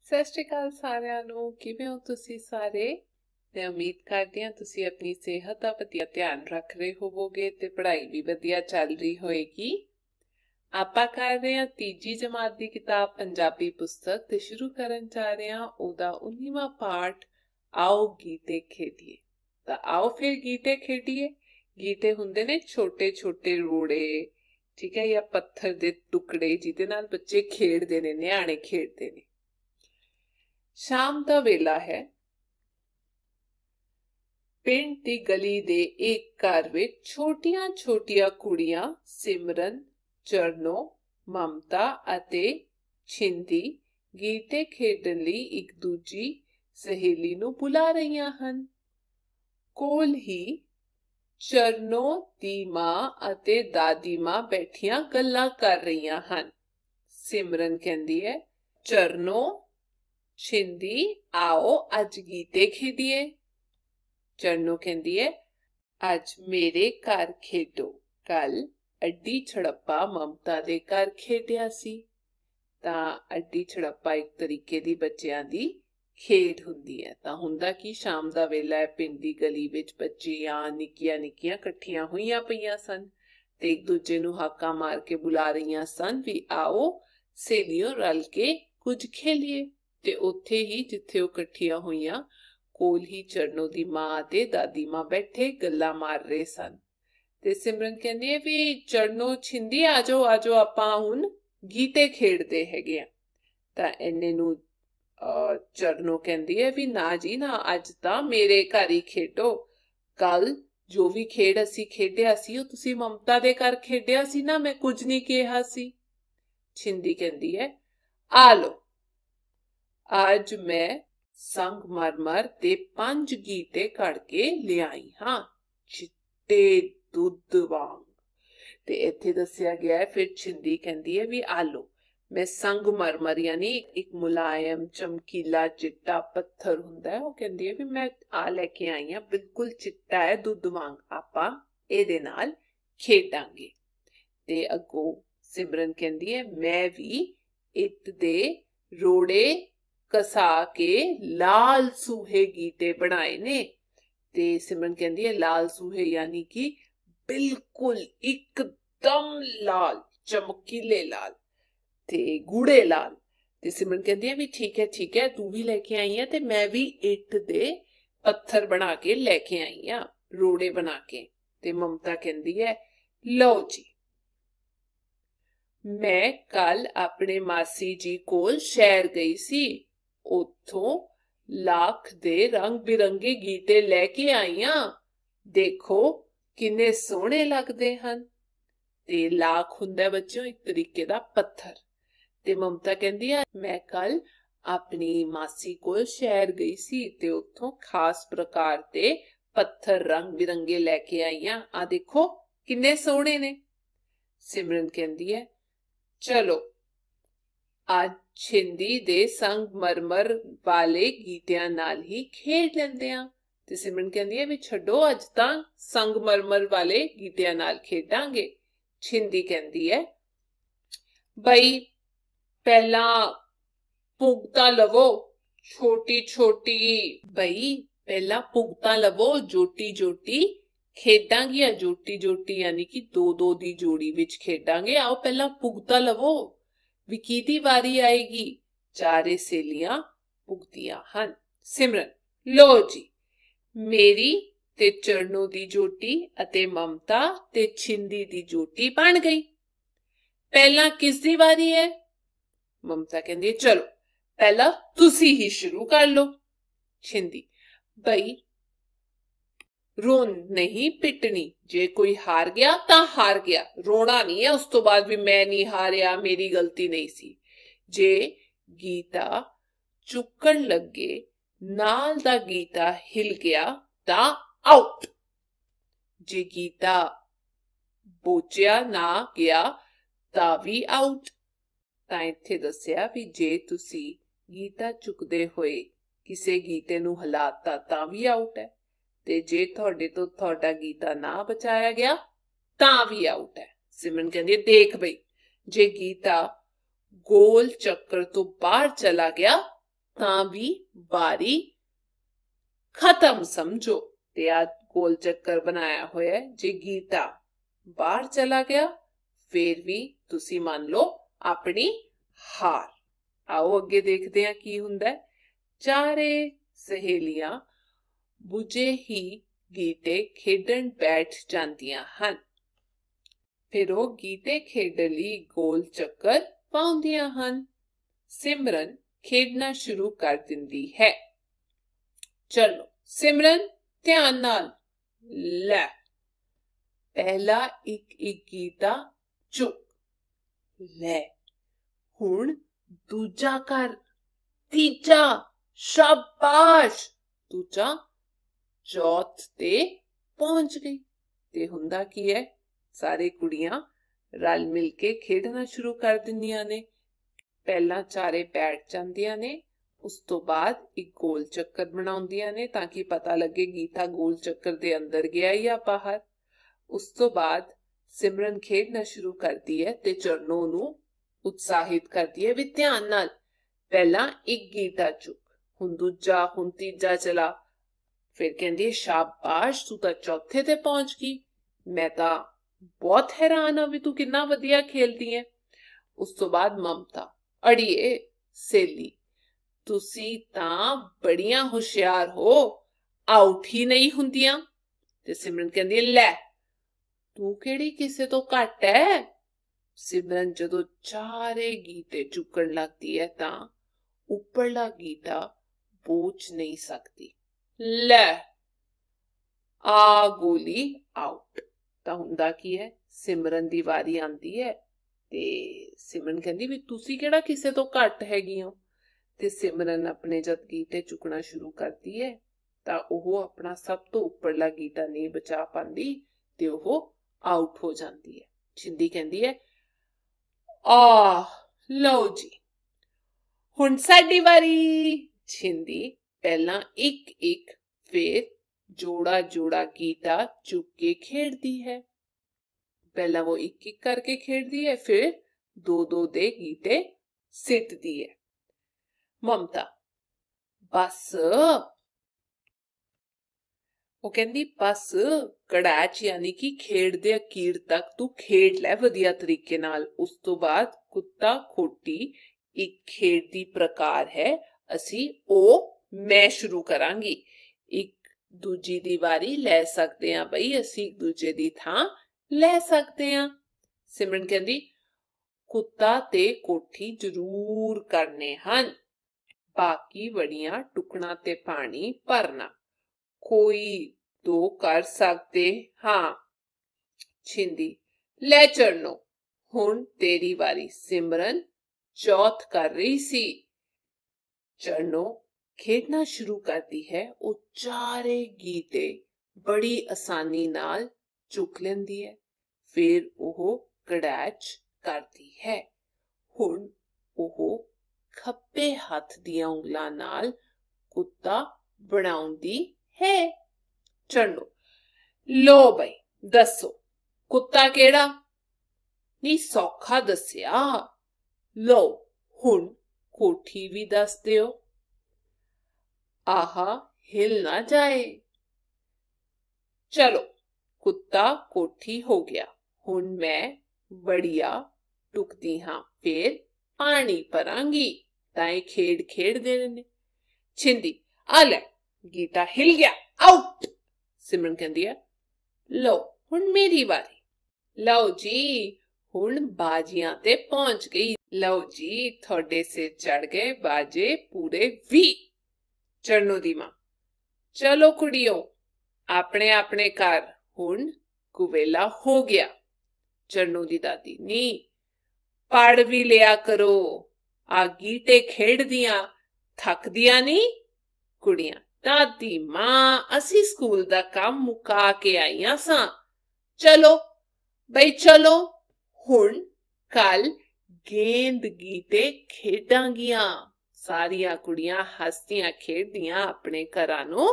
ਸਤਿ ਸ਼੍ਰੀ ਅਕਾਲ ਸਾਰਿਆਂ ਨੂੰ। ਕਿਵੇਂ ਹੋ ਤੁਸੀਂ ਸਾਰੇ? ਮੈਂ ਉਮੀਦ ਕਰਦੀ ਹਾਂ ਤੁਸੀਂ ਆਪਣੀ ਸਿਹਤ ਦਾ ਵਧੀਆ ਧਿਆਨ ਰੱਖ ਰਹੇ ਹੋਵੋਗੇ ਤੇ ਪੜ੍ਹਾਈ ਵੀ ਵਧੀਆ ਚੱਲ ਰਹੀ ਹੋਏਗੀ। ਆਪਾਂ ਕਰ ਰਹੇ ਹਾਂ ਤੀਜੀ ਜਮਾਤ ਦੀ ਕਿਤਾਬ ਪੰਜਾਬੀ ਪੁਸਤਕ ਤੇ ਸ਼ੁਰੂ ਕਰਨ ਜਾ ਰਹੇ ਹਾਂ ਉਹਦਾ 19ਵਾਂ ਪਾਠ, ਆਓ ਗੀਤੇ ਖੇਡੀਏ। ਤਾਂ ਆਓ ਫਿਰ ਗੀਤੇ ਖੇਡੀਏ। ਗੀਤੇ ਹੁੰਦੇ ਨੇ ਛੋਟੇ ਛੋਟੇ ਰੋੜੇ, ਠੀਕ ਹੈ, ਜਾਂ ਪੱਥਰ ਦੇ ਟੁਕੜੇ ਜਿਹਦੇ ਨਾਲ ਬੱਚੇ ਖੇਡਦੇ ਨੇ, ਨਿਆਣੇ ਖੇਡਦੇ ਨੇ। ਸ਼ਾਮ ਦਾ ਵੇਲਾ ਹੈ। ਪਿੰਡ ਦੀ ਗਲੀ ਦੇ ਇੱਕ ਘਰ ਵਿੱਚ ਛੋਟੀਆਂ ਛੋਟੀਆਂ ਕੁੜੀਆਂ ਸਿਮਰਨ, ਚਰਨੋ, ਮਮਤਾ ਅਤੇ ਛਿੰਦੀ ਗੀਤੇ ਖੇਡਣ ਲਈ ਇੱਕ ਦੂਜੀ ਸਹੇਲੀ ਨੂੰ ਬੁਲਾ ਰਹੀਆਂ ਹਨ। ਕੋਲ ਹੀ ਚਰਨੋ ਦੀ ਮਾਂ ਅਤੇ ਦਾਦੀ ਮਾਂ ਬੈਠੀਆਂ ਗੱਲਾਂ ਕਰ ਰਹੀਆਂ ਹਨ। ਸਿਮਰਨ ਕਹਿੰਦੀ ਹੈ, ਚਰਨੋ, ਛਿੰਦੀ, आओ ਅੱਜ ਗੀਤੇ ਖੇਡੀਏ। ਚਰਨੋ ਕਹਿੰਦੀ ਹੈ, ਅੱਜ ਮੇਰੇ ਘਰ ਖੇਡੋ। ਕੱਲ ਅੱਡੀ ਛੜੱਪਾ ਮਮਤਾ ਦੇ ਘਰ ਖੇਡਿਆ ਸੀ। ਤਾਂ ਅੱਡੀ ਛੜੱਪਾ ਇੱਕ ਤਰੀਕੇ ਦੀ ਬੱਚਿਆਂ ਦੀ ਖੇਡ ਹੁੰਦੀ ਹੈ। ਤਾਂ ਹੁੰਦਾ ਕਿ ਸ਼ਾਮ ਦਾ ਵੇਲਾ ਹੈ, ਪਿੰਡ ਦੀ ਗਲੀ ਵਿੱਚ ਬੱਚੀਆਂ ਨਿੱਕੀਆਂ ਨਿੱਕੀਆਂ ਇਕੱਠੀਆਂ ਹੋਈਆਂ ਪਈਆਂ ਸਨ ਤੇ ਇੱਕ ਦੂਜੇ ਨੂੰ ਹਾਕਾਂ ਮਾਰ ਕੇ ਬੁਲਾ ਰਹੀਆਂ ਸਨ ਵੀ ਆਓ ਸਹੇਲੀਓ ਰਲ ਕੇ ਕੁਝ ਖੇਲੀਏ। ਤੇ ਉੱਥੇ ਹੀ ਜਿੱਥੇ ਉਹ ਇਕੱਠੀਆਂ ਹੋਈਆਂ, ਕੋਲ ਹੀ ਚਰਨੋ ਦੀ ਮਾਂ ਤੇ ਦਾਦੀ ਮਾਂ ਬੈਠੇ ਗੱਲਾਂ ਮਾਰ ਰਹੇ ਸਨ। ਤੇ ਸਿਮਰਨ ਕਹਿੰਦੀ ਹੈ ਵੀ ਚਰਨੋ, ਛਿੰਦੀ, ਆਜੋ ਆਜੋ ਆਪਾਂ ਹੁਣ ਗੀਤੇ ਖੇਡਦੇ ਹੈਗੇ ਆ। ਤਾਂ ਇੰਨੇ ਨੂੰ ਚਰਨੋ ਕਹਿੰਦੀ ਹੈ ਵੀ ਨਾ ਜੀ ਨਾ, ਅੱਜ ਤਾਂ ਮੇਰੇ ਘਰ ਹੀ ਖੇਡੋ। ਕੱਲ ਜੋ ਵੀ ਖੇਡ ਅਸੀਂ ਖੇਡਿਆ ਸੀ ਉਹ ਤੁਸੀਂ ਮਮਤਾ ਦੇ ਘਰ ਖੇਡਿਆ ਸੀ ਨਾ, ਮੈਂ ਕੁਝ ਨਹੀਂ ਕਿਹਾ ਸੀ। ਛਿੰਦੀ ਕਹਿੰਦੀ ਹੈ, ਆ ਲੋ, ਅੱਜ ਮੈਂ ਸੰਗਮਰਮਰ ਦੇ 5 ਗੀਤੇ ਕੱਢ ਕੇ ਲਿਆਈ ਹਾਂ, ਚਿੱਟੇ ਦੁੱਧ ਵਾਂਗ। ਤੇ ਇੱਥੇ ਦੱਸਿਆ ਗਿਆ ਹੈ, ਫਿਰ ਛਿੰਦੀ ਕਹਿੰਦੀ ਹੈ ਵੀ ਆ ਲੋ, ਮੈਂ ਸੰਗਮਰਮਰ ਯਾਨੀ ਇੱਕ ਮੁਲਾਇਮ ਚਮਕੀਲਾ ਚਿੱਟਾ ਪੱਥਰ ਹੁੰਦਾ ਹੈ, ਉਹ ਕਹਿੰਦੀ ਹੈ ਵੀ ਮੈਂ ਆ ਲੈ ਕੇ ਆਈ ਹਾਂ, ਬਿਲਕੁਲ ਚਿੱਟਾ ਹੈ ਦੁੱਧ ਵਾਂਗ, ਆਪਾਂ ਇਹਦੇ ਨਾਲ ਖੇਡਾਂਗੇ। ਤੇ ਅੱਗੋਂ ਸਿਮਰਨ ਕਹਿੰਦੀ ਹੈ, ਮੈਂ ਵੀ ਇੱਟ ਦੇ ਰੋੜੇ ਕਸਾ ਕੇ ਲਾਲ ਸੂਹੇ ਗੀਤੇ ਬਣਾਏ ਨੇ। ਤੇ ਸਿਮਰਨ ਕਹਿੰਦੀ ਹੈ, ਲਾਲ ਸੂਹੇ ਯਾਨੀ ਕਿ ਬਿਲਕੁਲ ਇੱਕਦਮ ਲਾਲ, ਚਮਕੀਲੇ ਲਾਲ ਤੇ ਗੂੜੇ ਲਾਲ। ਤੇ ਸਿਮਰਨ ਕਹਿੰਦੀ ਹੈ ਵੀ ਠੀਕ ਹੈ, ਤੂੰ ਵੀ ਲੈ ਕੇ ਆਈ ਹੈ ਤੇ ਮੈਂ ਵੀ ਇੱਟ ਦੇ ਪੱਥਰ ਬਣਾ ਕੇ ਲੈ ਕੇ ਆਈ ਹਾਂ, ਰੋੜੇ ਬਣਾ ਕੇ। ਤੇ ਮਮਤਾ ਕਹਿੰਦੀ ਹੈ, ਲਓ ਜੀ, ਮੈਂ ਕੱਲ ਆਪਣੇ ਮਾਸੀ ਜੀ ਕੋਲ ਸ਼ਹਿਰ ਗਈ ਸੀ, ਉੱਥੋਂ ਲੱਖ ਦੇ ਰੰਗ ਬਿਰੰਗੇ ਗੀਤੇ ਲੈ ਕੇ ਆਈਆਂ, ਦੇਖੋ ਕਿੰਨੇ ਸੋਹਣੇ ਲੱਗਦੇ ਹਨ। ਤੇ ਲੱਖ ਹੁੰਦਾ ਬੱਚਿਓ ਇੱਕ ਤਰੀਕੇ ਦਾ ਪੱਥਰ। ਤੇ ਮਮਤਾ ਕਹਿੰਦੀ ਆ, ਮੈਂ ਕੱਲ ਆਪਣੀ ਮਾਸੀ ਕੋਲ ਸ਼ਹਿਰ ਗਈ ਸੀ ਤੇ ਉੱਥੋਂ ਖਾਸ ਪ੍ਰਕਾਰ ਦੇ ਪੱਥਰ ਰੰਗ ਬਿਰੰਗੇ ਲੈ ਕੇ ਆਈਆਂ, ਆ ਦੇਖੋ ਕਿੰਨੇ ਸੋਹਣੇ ਨੇ। ਸਿਮਰਨ ਕਹਿੰਦੀ ਹੈ, ਚਲੋ ਅੱਜ ਛਿੰਦੀ ਦੇ ਸੰਗਮਰਮਰ ਵਾਲੇ ਗੀਤਿਆਂ ਨਾਲ ਹੀ ਖੇਡ ਲੈਂਦੇ ਆ। ਤੇ ਸਿਮਰਨ ਕਹਿੰਦੀ ਹੈ ਵੀ ਛੱਡੋ, ਅੱਜ ਤਾਂ ਸੰਗਮਰਮਰ ਵਾਲੇ ਗੀਤਿਆਂ ਨਾਲ ਖੇਡਾਂਗੇ। ਛਿੰਦੀ ਕਹਿੰਦੀ ਹੈ, ਬਈ ਪਹਿਲਾਂ ਭੁਗਤਾ ਲਵੋ ਛੋਟੀ ਛੋਟੀ, ਬਈ ਪਹਿਲਾਂ ਭੁਗਤਾ ਲਵੋ ਜੋਟੀ ਜੋਟੀ ਖੇਡਾਂਗੀਆਂ। ਜੋਟੀ ਜੋਟੀ ਯਾਨੀ ਕਿ ਦੋ ਦੋ ਦੀ ਜੋੜੀ ਵਿੱਚ ਖੇਡਾਂਗੇ। ਆਓ ਪਹਿਲਾਂ ਭੁਗਤਾ ਲਵੋ ਵੀ ਕਿਹਦੀ ਵਾਰੀ ਆਏਗੀ। ਚਾਰੇ ਸਹੇਲੀਆਂ ਭੁਗਤੀਆਂ ਹਨ। ਸਿਮਰਨ, ਲੋ ਜੀ, ਮੇਰੀ ਤੇ ਚਰਨੋ ਦੀ ਜੋਟੀ ਅਤੇ ਮਮਤਾ ਤੇ ਛਿੰਦੀ ਦੀ ਜੋਟੀ ਬਣ ਗਈ। ਪਹਿਲਾਂ ਕਿਸ ਦੀ ਵਾਰੀ ਹੈ? ਮਮਤਾ ਕਹਿੰਦੀ ਹੈ, ਚਲੋ ਪਹਿਲਾਂ ਤੁਸੀਂ ਹੀ ਸ਼ੁਰੂ ਕਰ ਲਓ। ਛਿੰਦੀ, ਬਈ ਰੋਣ ਨਹੀਂ ਪਿੱਟਣੀ, ਜੇ ਕੋਈ ਹਾਰ ਗਿਆ ਤਾਂ ਹਾਰ ਗਿਆ, ਰੋਣਾ ਨਹੀਂ ਹੈ ਉਸ ਤੋਂ ਬਾਅਦ ਵੀ ਮੈਂ ਨਹੀਂ ਹਾਰਿਆ, ਮੇਰੀ ਗਲਤੀ ਨਹੀਂ ਸੀ। ਜੇ ਗੀਤਾ ਚੁੱਕਣ ਲੱਗੇ ਨਾਲ ਦਾ ਗੀਤਾ ਹਿਲ ਗਿਆ ਤਾਂ ਆਊਟ। ਜੇ ਗੀਤਾ ਬੋਚਿਆ ਨਾ ਗਿਆ ਤਾਂ ਵੀ ਆਊਟ। ਤਾਂ ਇੱਥੇ ਦੱਸਿਆ ਵੀ ਜੇ ਤੁਸੀਂ ਗੀਤਾ ਚੁੱਕਦੇ ਹੋਏ ਕਿਸੇ ਗੀਤੇ ਨੂੰ ਹਿਲਾਤਾ ਤਾਂ ਵੀ ਆਊਟ ਹੈ, ਤੇ ਜੇ ਤੁਹਾਡੇ ਤੋਂ ਤੁਹਾਡਾ ਗੀਤਾ ਨਾ ਬਚਾਇਆ ਗਿਆ ਤਾਂ ਵੀ ਆਊਟ ਹੈ। ਸਿਮਰਨ ਕਹਿੰਦੀ ਹੈ, ਦੇਖ ਬਈ, ਜੇ ਗੀਤਾ ਗੋਲ ਚੱਕਰ ਤੋਂ ਬਾਹਰ ਚਲਾ ਗਿਆ ਤਾਂ ਵੀ ਵਾਰੀ खत्म समझो। ते आ गोल चक्कर बनाया होया है। जे गीता बाहर चला गया फिर भी तुसी मान लो अपनी हार। आओ अगे देखते हैं की हुंदा है। चारे सहेलियां बुझे ही गीटे खेडन बैठ जांदियां हन। फिर वो गीटे खेडन लई गोल चक्कर पाउंदियां हन। सिमरन खेडना शुरू कर दिंदी है। चलो सिमरन ध्यान नाल। लै पहला एक एक गीता चुक। लै हुण दूजा कर। तीजा शाबाश। दूजा चौथ ते पहुंच गई। ते हुंदा की है सारे कुड़ियां रल मिल के खेडना शुरू कर दिंदियां ने। पहला चारे बैठ जांदियां ने उस तो बाद एक गोल चक्कर बनाउंदियां ने ताकि पता लगे गीता गोल चक्कर दे अंदर गया या बाहर। उस तो बाद सिमरन खेडना शुरू करती है ते चरणों नू उत्साहित करती है भी ध्यान नाल। पहला एक गीता चुक हुण दूजा हुण तीजा चला। फिर कहंदी है शाबाश तू तां चौथे ते पहुंच गई। मैं तां बहुत हैरान हां भी तू किन्ना वधिया खेलदी है। उस तो बाद ममता अड़िए सेली तुसी तां बड़ियां होशियार हो आउट ही नहीं हुंदियां। ते सिमरन कहंदी है लै तू केड़ी किसे तो घट है। सिमरन जदों चारे गीते चुकन लगती है तां उपरला गीता बोझ नहीं सकती। लै आ गोली आउट। तां हुंदा की है सिमरन दी वारी आंदी है ते सिमरन कहंदी भी तुसी केड़ा किसे तो घट हैगी हो। ते सिमरन अपने जद गीते चुकना शुरू करती है तां ओह अपना सब तो उपरला गीता नहीं बचा पांदी ते ओह आउट हो जाती है। छिंदी कहंदी है आ लो जी हुण साडी वारी। छिंदी पहला एक एक फिर जोड़ा जोड़ा गीता चुक के खेड़दी है। पहला वो एक एक करके खेड़दी है फिर दो दो दे गीते सिटदी है। ममता बस वो कहंदी बस कड़ैच यानी कि खेड दे अखीर तक तू खेड लै वधिया तरीके नाल। उस तो बाद कुत्ता खोटी एक खेड दी प्रकार है असी ओ मैं शुरू करांगी। एक दूजी दी वारी लै सकदे हां बई असी एक दूजे दी थां लै सकदे हां। सिमरन कहंदी कुत्ता ते कोठी जरूर करने हन। बाकी वड़ियां टुकना ते पानी भरना कोई दो कर सकते हाँ। छिंदी ले चढ़नो हुण तेरी वारी। सिमरन चौथ कर रही सी। चढ़नो खेडना शुरू करती है। वो चारे गीते बड़ी आसानी नाल चुक लेंदी है। फिर ओह कड़ैच करती है। हुण ओह खब्बे हथ दियां उंगलां नाल कुत्ता बनाउंदी है। चढ़ो लो बई दसो कुत्ता केड़ा नी सौखा दसिया। लो हुण कोठी भी दस दियो। आहा हिल ना जाए। चलो कुत्ता कोठी हो गया। हुण मैं बढ़िया टुकदी हां फिर पानी भरांगी ताए खेड खेड देने ने। छिंदी आ ले गीता हिल गया आउट। सिमरन कहंदी है लो हुण मेरी वारी। लो जी हुण बाजियां ते पहुंच गई। लो जी थोड़े से चढ़ गए बाजे पूरे 20। चरणों दी मां चलो कुड़ियों अपने अपने घर हुण कुवेला हो गया। चरणों दी दादी नी पढ़ भी लिया करो आ गीटे खेड दियां थक दियां नी। कुड़ियां दादी मां असी स्कूल दा काम मुका के आईयां सां। चलो बई चलो हुण कल गेंद गीटे खेडांगियां। सारियां कुड़ियां हसदियां खेडदियां अपने घरां नूं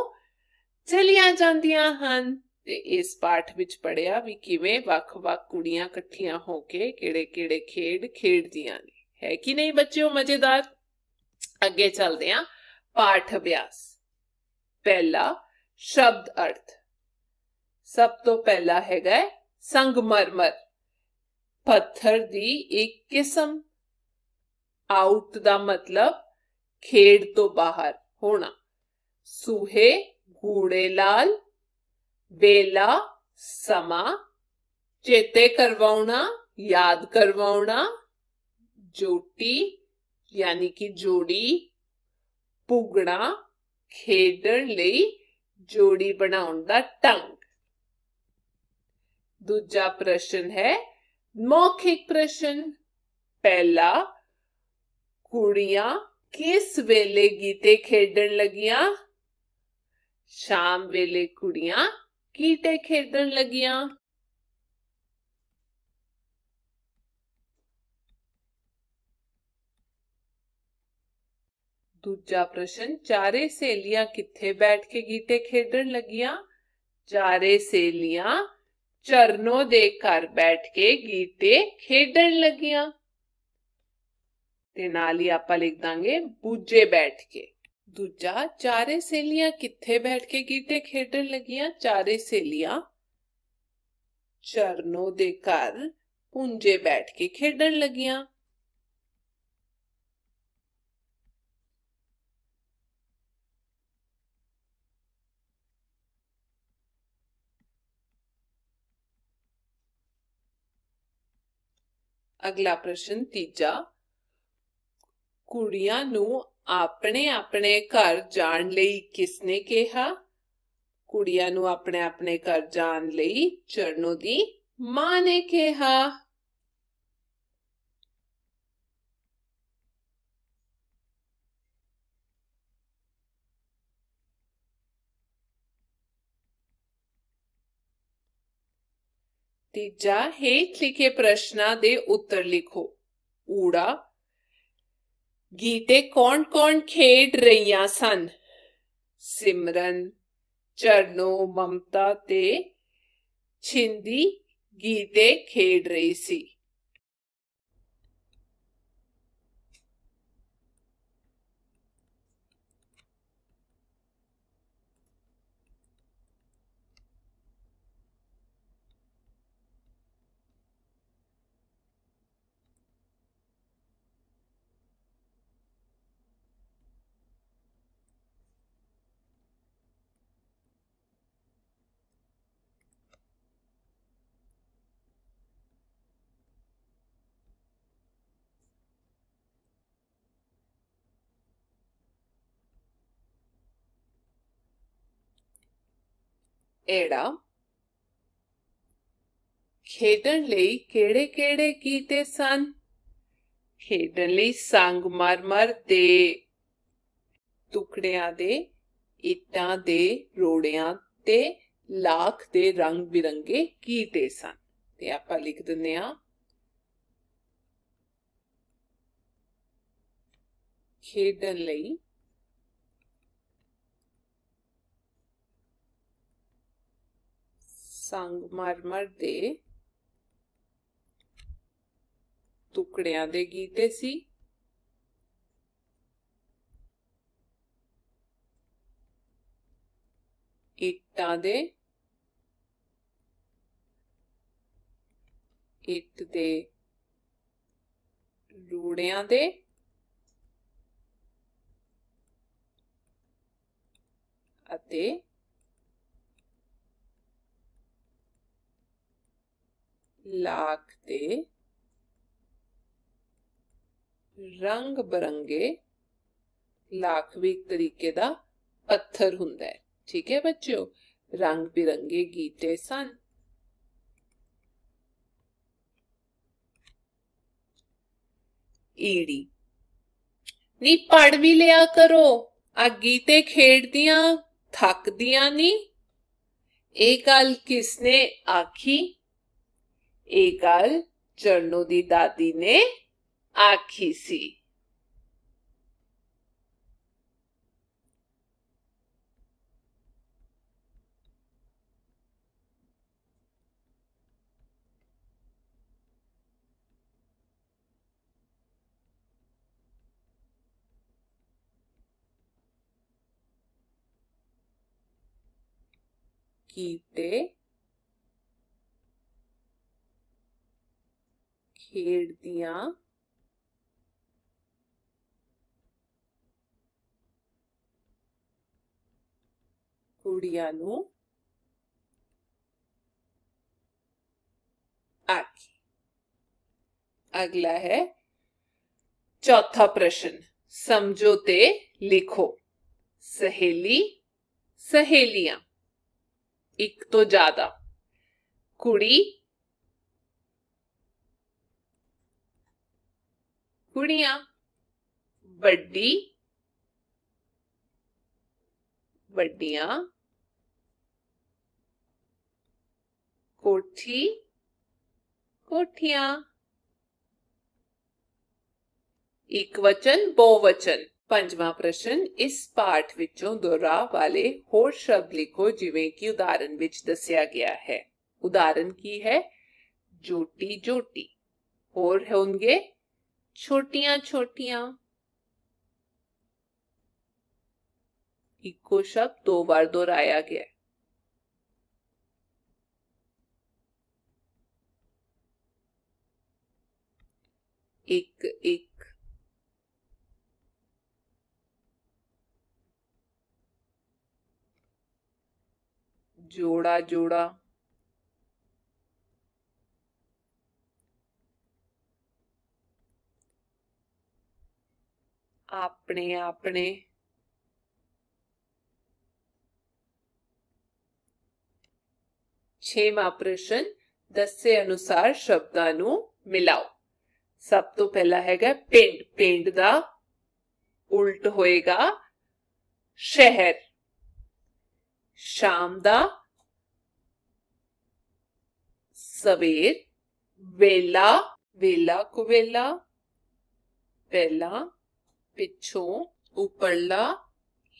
चलियां जांदियां हन। ते इस पाठ विच पढ़िया भी किवें वख-वख कुड़ियां इकट्ठियां होके किहड़े-किहड़े खेड खेडदियां ने। है कि नहीं बच्चों मजेदार। ਅੱਗੇ ਚੱਲਦੇ ਹਾਂ ਪਾਠ ਅਭਿਆਸ। ਪਹਿਲਾ ਸ਼ਬਦ ਅਰਥ। ਸਭ ਤੋਂ ਪਹਿਲਾ ਹੈਗਾ ਹੈ ਸੰਗਮਰਮਰ, ਪੱਥਰ ਦੀ ਇੱਕ ਕਿਸਮ। ਆਊਟ ਦਾ ਮਤਲਬ ਖੇਡ ਤੋਂ ਬਾਹਰ ਹੋਣਾ। ਸੂਹੇ ਗੂੜੇ ਲਾਲ, ਵੇਲਾ ਸਮਾਂ, ਚੇਤੇ ਕਰਵਾਉਣਾ ਯਾਦ ਕਰਵਾਉਣਾ, ਜੋਟੀ यानी कि जोड़ी, पुगना खेडण लई जोड़ी बनाउण दा ढंग। दूजा प्रश्न है मौखिक प्रश्न। पहला, कुड़ियां किस वेले गीटे खेडण लगियां? शाम वेले कुड़ियां गीटे खेडण लगियां। दूजा प्रश्न, चारे सहेलियां किथे बैठ के गीटे खेडण लगियां? चारे सहेलियां चरणों दे घर बैठ के गीटे खेडण लगियां। ते नाल ही आपां लिख दांगे बूझे बैठ के। दूजा, चारे सहेलियां किथे बैठ के गीटे खेडण लगियां? चारे सहेलियां चरणों दे घर पुंजे बैठ के खेडण लगियां। अगला प्रश्न तीजा, कुड़ियां नू अपने अपने घर जाण लई किसने कहा? कुड़ियां नू अपने अपने घर जाण लई चरणों दी मां ने कहा। तीजा, हेठ लिखे प्रश्नां दे उत्तर लिखो। ऊड़ा, गीटे कौन कौन खेड रहियां सन? सिमरन, चरणों, ममता ते छिंदी गीटे खेड रही सी। एड़ा, खेडण लई केड़े केड़े गीते सन? खेडण लई संगमरमर दे टुकड़ियां दे, इट्टां दे रोड़ियां ते लाख दे रंग बिरंगे गीते सन। ते आपां लिख दिंदे हां खेडण लई संगमरमर दे टुकड़ियां दे गीते सी। इट्टां दे, इट्ट दे रूड़ियां दे, अते लाख दे रंग बिरंगे, लाख भी एक तरीके दा पत्थर हुंदा है। ठीक है बच्चों, रंग बिरंगे गीते सन। ईड़ी, नी पढ़ भी लिया करो, आ गीते खेड़दियां थकदियां नी। ए गल किसने आखी? ए गल चरणों दी दादी ने आखी सी। गीते खेड़दियां कुड़ियां नू आखी। अगला है चौथा प्रश्न, समझो ते लिखो। सहेली सहेलियां, एक तो ज्यादा। कुड़ी कुड़ियां, बड्डी बड्डियां। कोठी कोठियां। एक वचन बहुवचन। पंजवां प्रश्न, इस पाठ विचों दोहराव वाले होर शब्द लिखो जिवें कि उदाहरण विच दस्सिया गया है। उदाहरण की है? जोटी जोटी। और होंगे छोटियां छोटियां। इको शब्द 2 बार दोहराया गया। एक एक। जोड़ा जोड़ा। आपने आपने। छेवां प्रश्न, दस्से अनुसार शब्दां नू मिलाओ। सब तो पहला हैगा पिंड। पिंड दा उल्ट होएगा शहर। शाम दा सवेर। वेला वेला कुवेला। पहला पिछों उपरला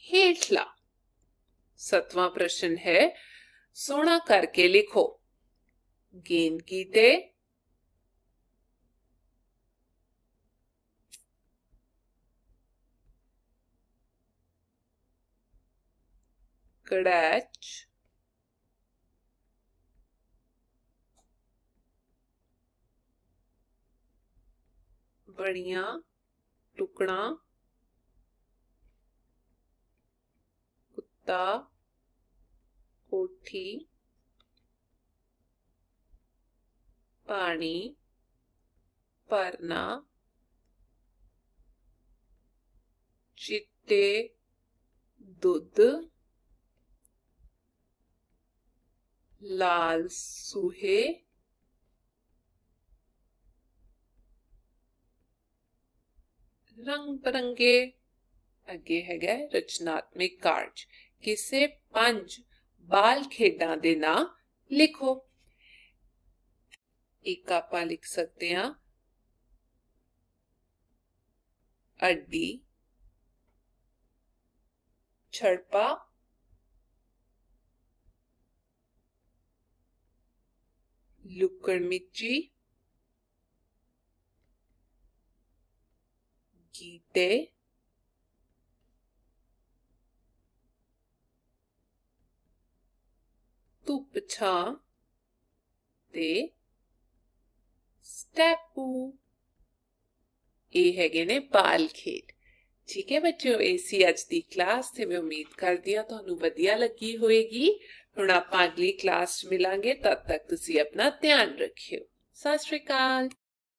हेठला। सतवां प्रश्न है, सोना करके लिखो। गेंद गीते कड़ैच बड़ियां टुकड़ा कुत्ता कोठी पानी भरना चिट्टे दूध लाल सूहे रंग बिरंगे। अगे है रचनात्मक कार्य। किसे 5 बाल खेडां दे नाम लिखो। एक आप लिख सकते हैं अड्डी छड़पा लुक्कड़ मिची गीते धुप छां ते स्टैपू। ये हैगे ने बाल खेड। ठीक है बच्चों, ऐसी अज दी क्लास ते मैं उम्मीद करदी हां तुहानू वधिया लगी होएगी। हुण आपां अगली क्लास च मिलांगे, तद तक तुसी अपना ध्यान रखियो। सत श्री अकाल।